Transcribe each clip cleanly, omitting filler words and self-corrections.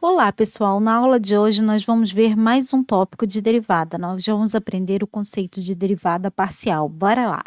Olá, pessoal! Na aula de hoje nós vamos ver mais um tópico de derivada. Nós vamos aprender o conceito de derivada parcial. Bora lá!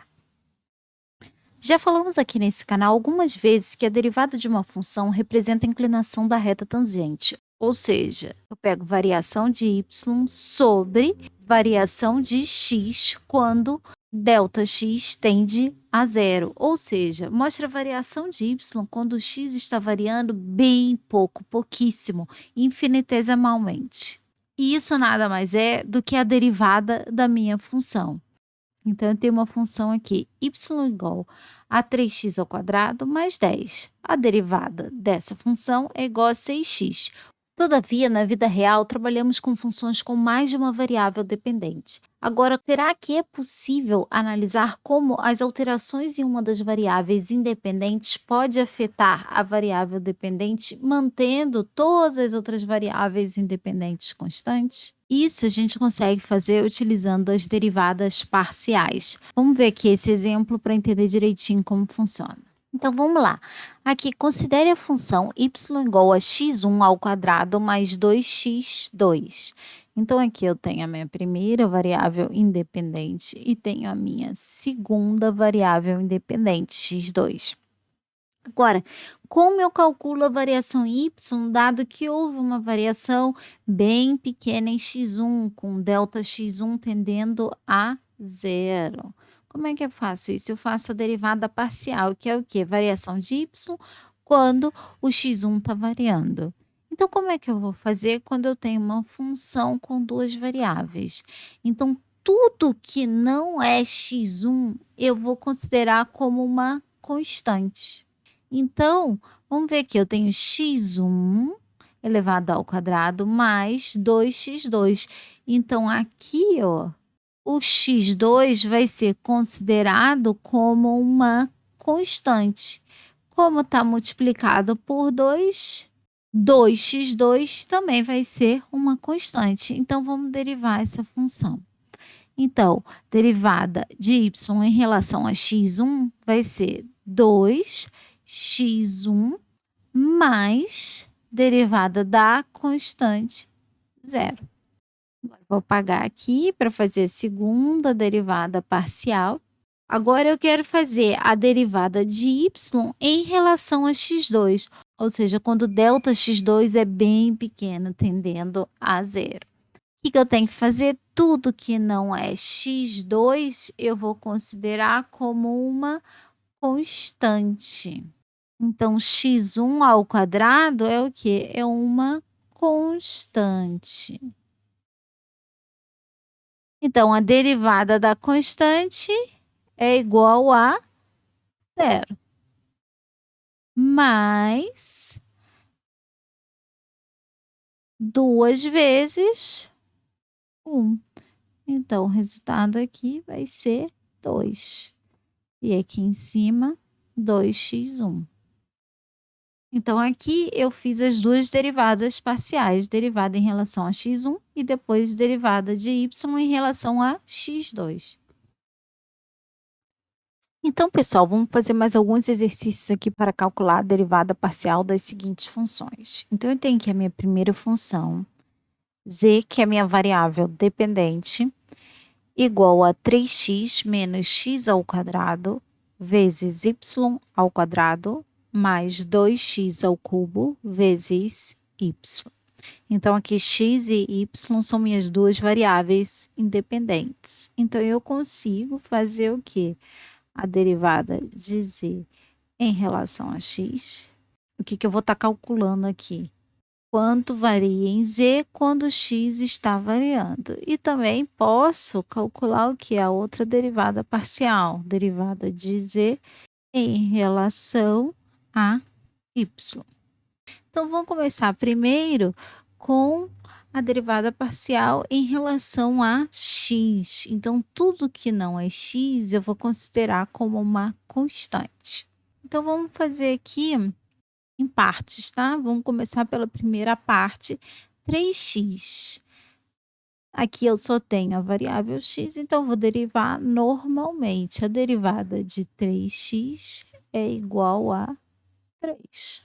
Já falamos aqui nesse canal algumas vezes que a derivada de uma função representa a inclinação da reta tangente. Ou seja, eu pego variação de y sobre variação de x quando ΔX tende a zero. Ou seja, mostra a variação de y quando o x está variando bem pouco, pouquíssimo, infinitesimalmente. E isso nada mais é do que a derivada da minha função. Então, eu tenho uma função aqui, y igual a 3x ao quadrado mais 10. A derivada dessa função é igual a 6x. Todavia, na vida real, trabalhamos com funções com mais de uma variável dependente. Agora, será que é possível analisar como as alterações em uma das variáveis independentes pode afetar a variável dependente, mantendo todas as outras variáveis independentes constantes? Isso a gente consegue fazer utilizando as derivadas parciais. Vamos ver aqui esse exemplo para entender direitinho como funciona. Então, vamos lá. Aqui, considere a função y igual a x1 ao quadrado mais 2x2. Então, aqui eu tenho a minha primeira variável independente e tenho a minha segunda variável independente, x2. Agora, como eu calculo a variação y, dado que houve uma variação bem pequena em x1, com ΔX1 tendendo a zero? Como é que eu faço isso? Eu faço a derivada parcial, que é o quê? Variação de y quando o x1 está variando. Então, como é que eu vou fazer quando eu tenho uma função com duas variáveis? Então, tudo que não é x1, eu vou considerar como uma constante. Então, vamos ver aqui, eu tenho x1 elevado ao quadrado mais 2x2. Então, aqui, ó, o x2 vai ser considerado como uma constante. Como está multiplicado por 2, 2x2 também vai ser uma constante. Então, vamos derivar essa função. Então, derivada de y em relação a x1 vai ser 2x1 mais derivada da constante zero. Agora, vou apagar aqui para fazer a segunda derivada parcial. Agora, eu quero fazer a derivada de y em relação a x2, ou seja, quando ΔX2 é bem pequeno, tendendo a zero. O que eu tenho que fazer? Tudo que não é x2, eu vou considerar como uma constante. Então, x1 ao quadrado é o quê? É uma constante. Então, a derivada da constante é igual a zero. Mais 2 vezes 1. Então, o resultado aqui vai ser 2. E aqui em cima, 2x1. Então, aqui eu fiz as duas derivadas parciais, derivada em relação a x1 e depois derivada de y em relação a x2. Então, pessoal, vamos fazer mais alguns exercícios aqui para calcular a derivada parcial das seguintes funções. Então, eu tenho aqui a minha primeira função, z, que é a minha variável dependente, igual a 3x menos x ao quadrado vezes y ao quadrado mais 2x ao cubo vezes y. Então, aqui x e y são minhas duas variáveis independentes. Então, eu consigo fazer o quê? A derivada de z em relação a x. O que eu vou estar calculando aqui? Quanto varia em z quando x está variando. E também posso calcular o que? A outra derivada parcial, derivada de z em relação a y. Então, vamos começar primeiro com a derivada parcial em relação a x. Então, tudo que não é x, eu vou considerar como uma constante. Então, vamos fazer aqui em partes, tá? Vamos começar pela primeira parte, 3x. Aqui eu só tenho a variável x, então vou derivar normalmente. A derivada de 3x é igual a 3.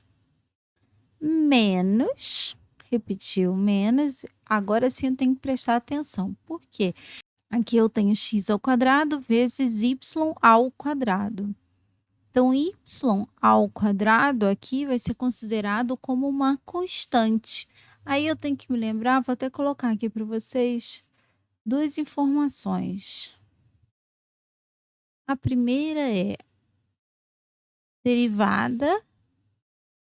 Menos, repetir o menos. Agora sim eu tenho que prestar atenção. Por quê? Aqui eu tenho x ao quadrado vezes y ao quadrado. Então, y ao quadrado aqui vai ser considerado como uma constante. Aí eu tenho que me lembrar, vou até colocar aqui para vocês duas informações. A primeira é derivada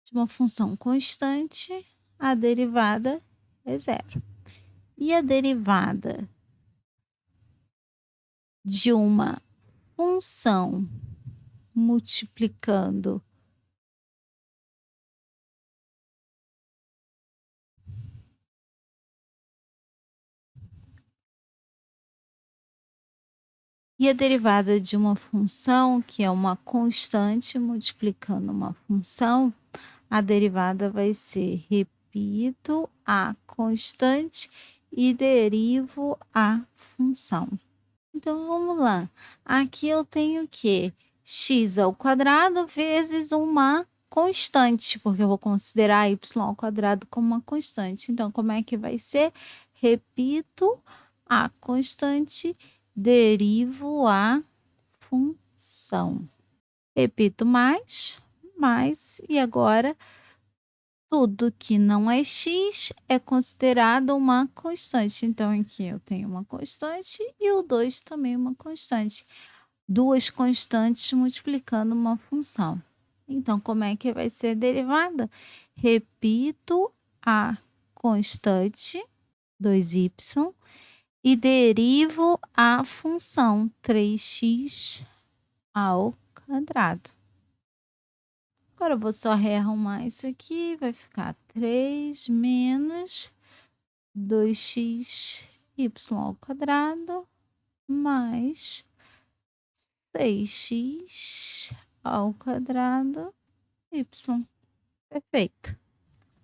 de uma função constante, a derivada é zero. E a derivada de uma função multiplicando e a derivada de uma função que é uma constante multiplicando uma função, a derivada vai ser, repito, a constante e derivo a função. Então, vamos lá. Aqui eu tenho o quê? X ao quadrado vezes uma constante, porque eu vou considerar y ao quadrado como uma constante. Então, como é que vai ser? Repito a constante, derivo a função. Repito mais, e agora tudo que não é x é considerado uma constante. Então, aqui eu tenho uma constante e o 2 também uma constante. Duas constantes multiplicando uma função. Então, como é que vai ser derivada? Repito a constante, 2y, e derivo a função, 3x ao quadrado. Agora eu vou só rearrumar isso aqui, vai ficar 3 menos 2xy ao quadrado mais 6x ao quadrado y. Perfeito.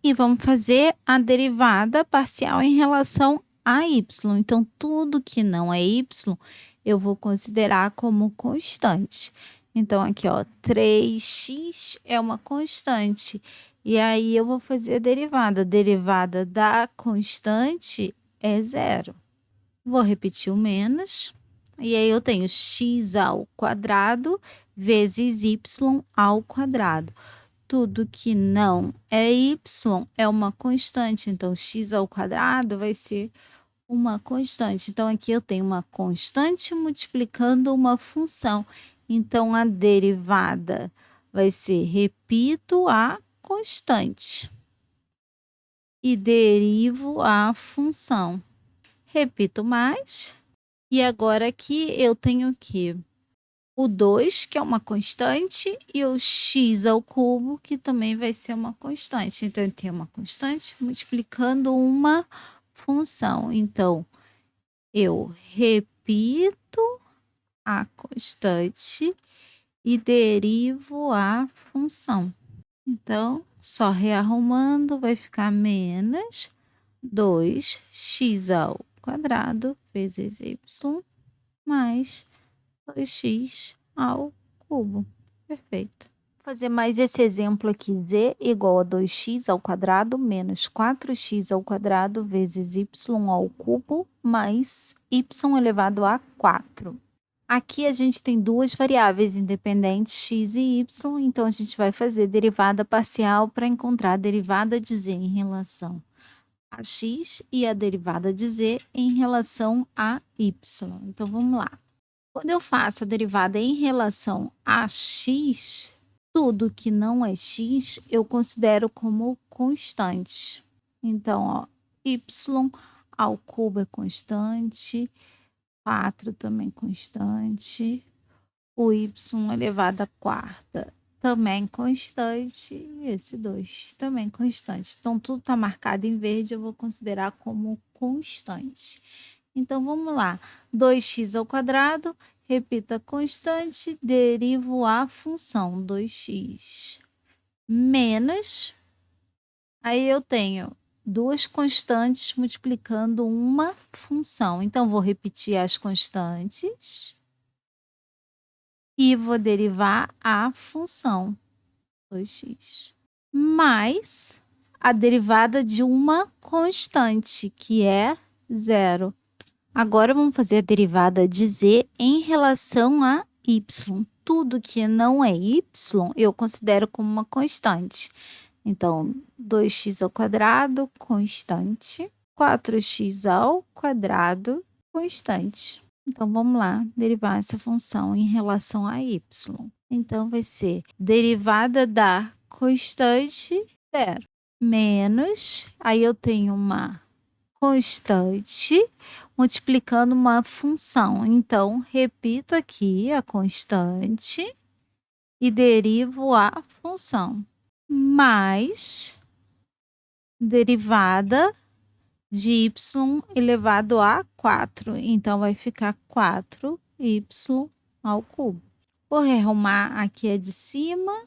E vamos fazer a derivada parcial em relação a y. Então, tudo que não é y, eu vou considerar como constante. Então, aqui, ó, 3x é uma constante. E aí, eu vou fazer a derivada. A derivada da constante é zero. Vou repetir o menos. E aí, eu tenho x ao quadrado vezes y ao quadrado. Tudo que não é y é uma constante. Então, x ao quadrado vai ser uma constante. Então, aqui eu tenho uma constante multiplicando uma função. Então, a derivada vai ser, repito, a constante. E derivo a função. Repito mais. E agora aqui eu tenho o quê? O 2, que é uma constante, e o x ao cubo, que também vai ser uma constante. Então, eu tenho uma constante multiplicando uma função. Então, eu repito a constante e derivo a função. Então, só rearrumando, vai ficar menos 2x ao quadrado vezes y mais 2x ao cubo. Perfeito. Vou fazer mais esse exemplo aqui, z igual a 2x ao quadrado menos 4x ao quadrado vezes y ao cubo mais y elevado a 4. Aqui a gente tem duas variáveis independentes, x e y, então a gente vai fazer derivada parcial para encontrar a derivada de z em relação a x e a derivada de z em relação a y. Então, vamos lá. Quando eu faço a derivada em relação a x, tudo que não é x eu considero como constante. Então, ó, y ao cubo é constante, 4 também constante, o y elevado à quarta também constante, e esse 2 também constante. Então, tudo está marcado em verde, eu vou considerar como constante. Então, vamos lá. 2x ao quadrado, repita a constante, derivo a função 2x menos, aí eu tenho duas constantes multiplicando uma função. Então, vou repetir as constantes e vou derivar a função 2x mais a derivada de uma constante, que é 0. Agora vamos fazer a derivada de z em relação a y. Tudo que não é y, eu considero como uma constante. Então, 2x ao quadrado, constante. 4x ao quadrado, constante. Então, vamos lá, derivar essa função em relação a y. Então, vai ser derivada da constante 0 menos, aí eu tenho uma constante multiplicando uma função. Então, repito aqui a constante e derivo a função. Mais derivada de y elevado a 4. Então, vai ficar 4y ao cubo. Vou arrumar aqui a de cima.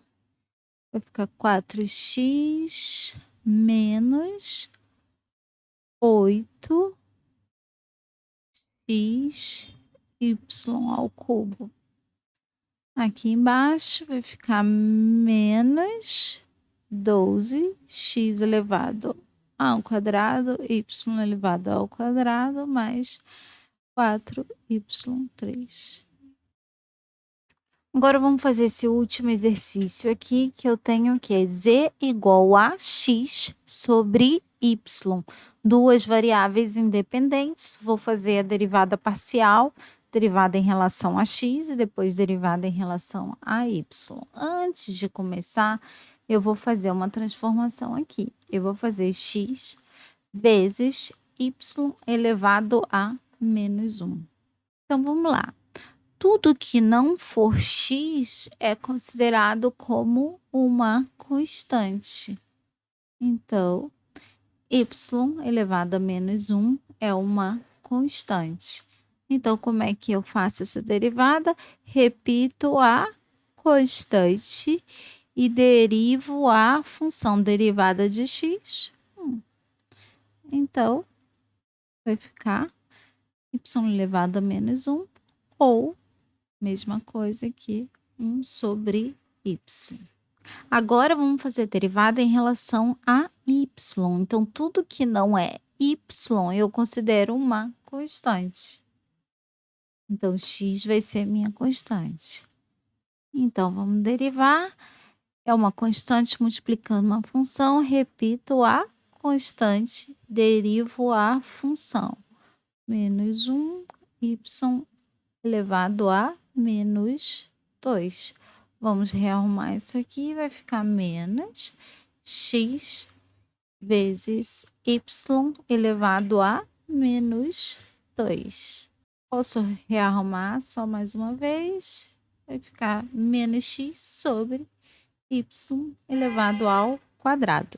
Vai ficar 4x menos 8x y ao cubo. Aqui embaixo vai ficar menos 12x elevado ao quadrado, y elevado ao quadrado, mais 4y3. Agora vamos fazer esse último exercício aqui, que eu tenho que é z igual a x sobre y. Duas variáveis independentes, vou fazer a derivada parcial, derivada em relação a x e depois derivada em relação a y. Antes de começar, eu vou fazer uma transformação aqui. Eu vou fazer x vezes y elevado a menos 1. Então, vamos lá. Tudo que não for x é considerado como uma constante. Então, y elevado a menos 1 é uma constante. Então, como é que eu faço essa derivada? Repito a constante e derivo a função derivada de x. Então, vai ficar y elevado a menos 1 ou, mesma coisa aqui, 1 sobre y. Agora, vamos fazer a derivada em relação a y. Então, tudo que não é y, eu considero uma constante. Então, x vai ser minha constante. Então, vamos derivar. É uma constante multiplicando uma função. Repito a constante, derivo a função. Menos 1y elevado a menos 2. Vamos rearrumar isso aqui. Vai ficar menos x vezes y elevado a menos 2. Posso rearrumar só mais uma vez. Vai ficar menos x sobre y elevado ao quadrado.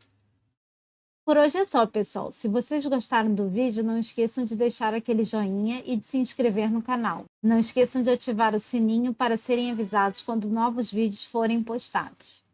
Por hoje é só, pessoal. Se vocês gostaram do vídeo, não esqueçam de deixar aquele joinha e de se inscrever no canal. Não esqueçam de ativar o sininho para serem avisados quando novos vídeos forem postados.